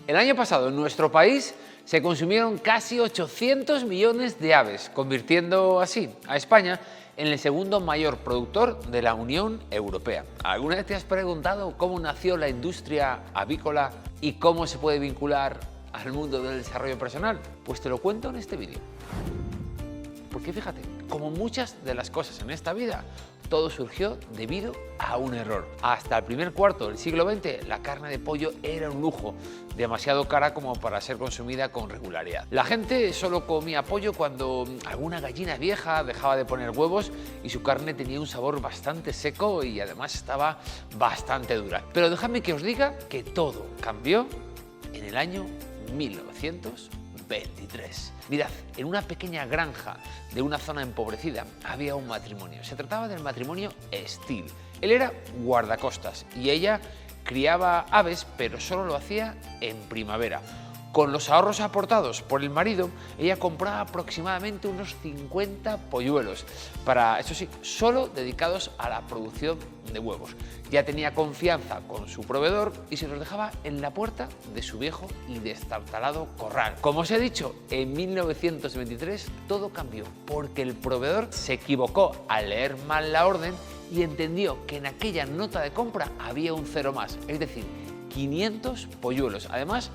El año pasado en nuestro país se consumieron casi 800 millones de aves, convirtiendo así a España en el segundo mayor productor de la Unión Europea. ¿Alguna vez te has preguntado cómo nació la industria avícola y cómo se puede vincular al mundo del desarrollo personal? Pues te lo cuento en este vídeo. Porque fíjate, como muchas de las cosas en esta vida, todo surgió debido a un error. Hasta el primer cuarto del siglo XX, la carne de pollo era un lujo, demasiado cara como para ser consumida con regularidad. La gente solo comía pollo cuando alguna gallina vieja dejaba de poner huevos y su carne tenía un sabor bastante seco y además estaba bastante dura. Pero dejadme que os diga que todo cambió en el año 1923. Mirad, en una pequeña granja de una zona empobrecida había un matrimonio. Se trataba del matrimonio Steele. Él era guardacostas y ella criaba aves, pero solo lo hacía en primavera. Con los ahorros aportados por el marido, ella compraba aproximadamente unos 50 polluelos, eso sí, solo dedicados a la producción de huevos. Ya tenía confianza con su proveedor y se los dejaba en la puerta de su viejo y destartalado corral. Como os he dicho, en 1923 todo cambió porque el proveedor se equivocó al leer mal la orden y entendió que en aquella nota de compra había un cero más, es decir, 500 polluelos. Además,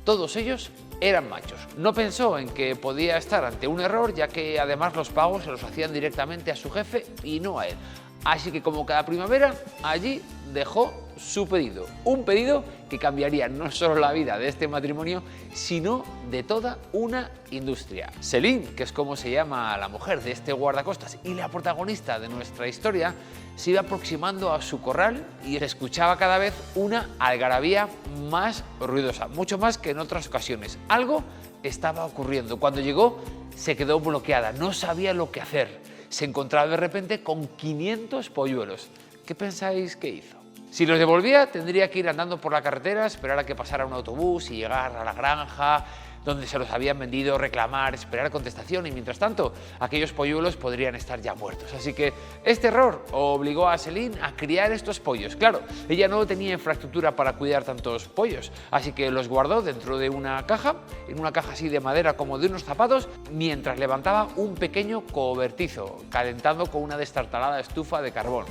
todos ellos eran machos. No pensó en que podía estar ante un error, ya que además los pagos se los hacían directamente a su jefe y no a él. Así que como cada primavera, allí dejó su pedido. Un pedido que cambiaría no solo la vida de este matrimonio, sino de toda una industria. Celine, que es como se llama la mujer de este guardacostas y la protagonista de nuestra historia, se iba aproximando a su corral y se escuchaba cada vez una algarabía más ruidosa, mucho más que en otras ocasiones. Algo estaba ocurriendo. Cuando llegó, se quedó bloqueada, no sabía lo que hacer. Se encontraba de repente con 500 polluelos. ¿Qué pensáis que hizo? Si los devolvía, tendría que ir andando por la carretera, esperar a que pasara un autobús y llegar a la granja donde se los habían vendido, reclamar, esperar contestación y mientras tanto aquellos polluelos podrían estar ya muertos. Así que este error obligó a Celine a criar estos pollos. Claro, ella no tenía infraestructura para cuidar tantos pollos, así que los guardó dentro de una caja, en una caja así de madera como de unos zapatos, mientras levantaba un pequeño cobertizo, calentando con una destartalada estufa de carbón.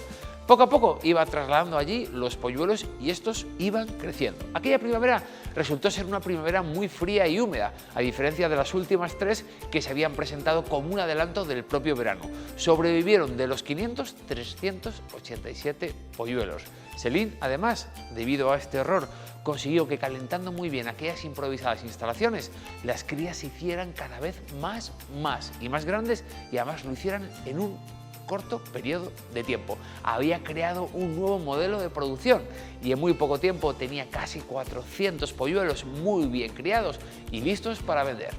Poco a poco iba trasladando allí los polluelos y estos iban creciendo. Aquella primavera resultó ser una primavera muy fría y húmeda, a diferencia de las últimas tres que se habían presentado como un adelanto del propio verano. Sobrevivieron de los 500, 387 polluelos. Celine, además, debido a este error, consiguió que calentando muy bien aquellas improvisadas instalaciones, las crías se hicieran cada vez más grandes y además lo hicieran en un corto periodo de tiempo. Había creado un nuevo modelo de producción y en muy poco tiempo tenía casi 400 polluelos muy bien criados y listos para vender.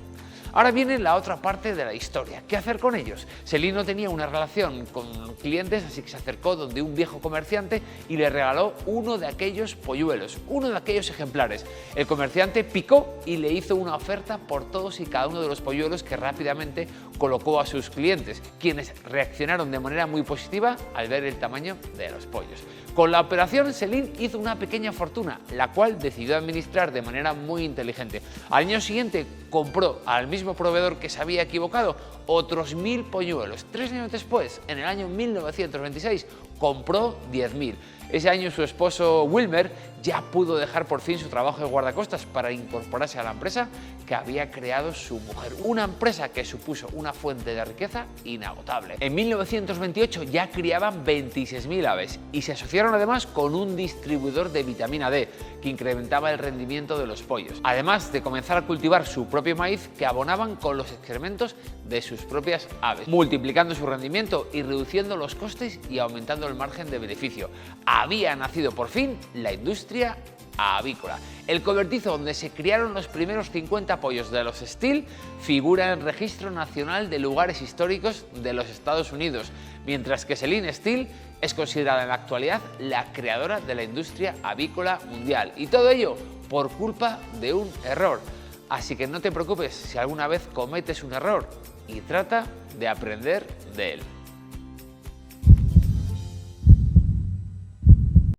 Ahora viene la otra parte de la historia. ¿Qué hacer con ellos? Celine no tenía una relación con clientes, así que se acercó donde un viejo comerciante y le regaló uno de aquellos polluelos, uno de aquellos ejemplares. El comerciante picó y le hizo una oferta por todos y cada uno de los polluelos que rápidamente colocó a sus clientes, quienes reaccionaron de manera muy positiva al ver el tamaño de los pollos. Con la operación, Celine hizo una pequeña fortuna, la cual decidió administrar de manera muy inteligente. Al año siguiente compró al mismo proveedor que se había equivocado otros 1000 polluelos. 3 años después, en el año 1926, compró 10.000. Ese año su esposo Wilmer ya pudo dejar por fin su trabajo de guardacostas para incorporarse a la empresa que había creado su mujer. Una empresa que supuso una fuente de riqueza inagotable. En 1928 ya criaban 26.000 aves y se asociaron además con un distribuidor de vitamina D que incrementaba el rendimiento de los pollos. Además de comenzar a cultivar su propio maíz que abonaban con los excrementos de sus propias aves, multiplicando su rendimiento y reduciendo los costes y aumentando el margen de beneficio. Había nacido por fin la industria avícola. El cobertizo donde se criaron los primeros 50 pollos de los Steele figura en el Registro Nacional de Lugares Históricos de los Estados Unidos, mientras que Celine Steele es considerada en la actualidad la creadora de la industria avícola mundial. Y todo ello por culpa de un error. Así que no te preocupes si alguna vez cometes un error y trata de aprender de él.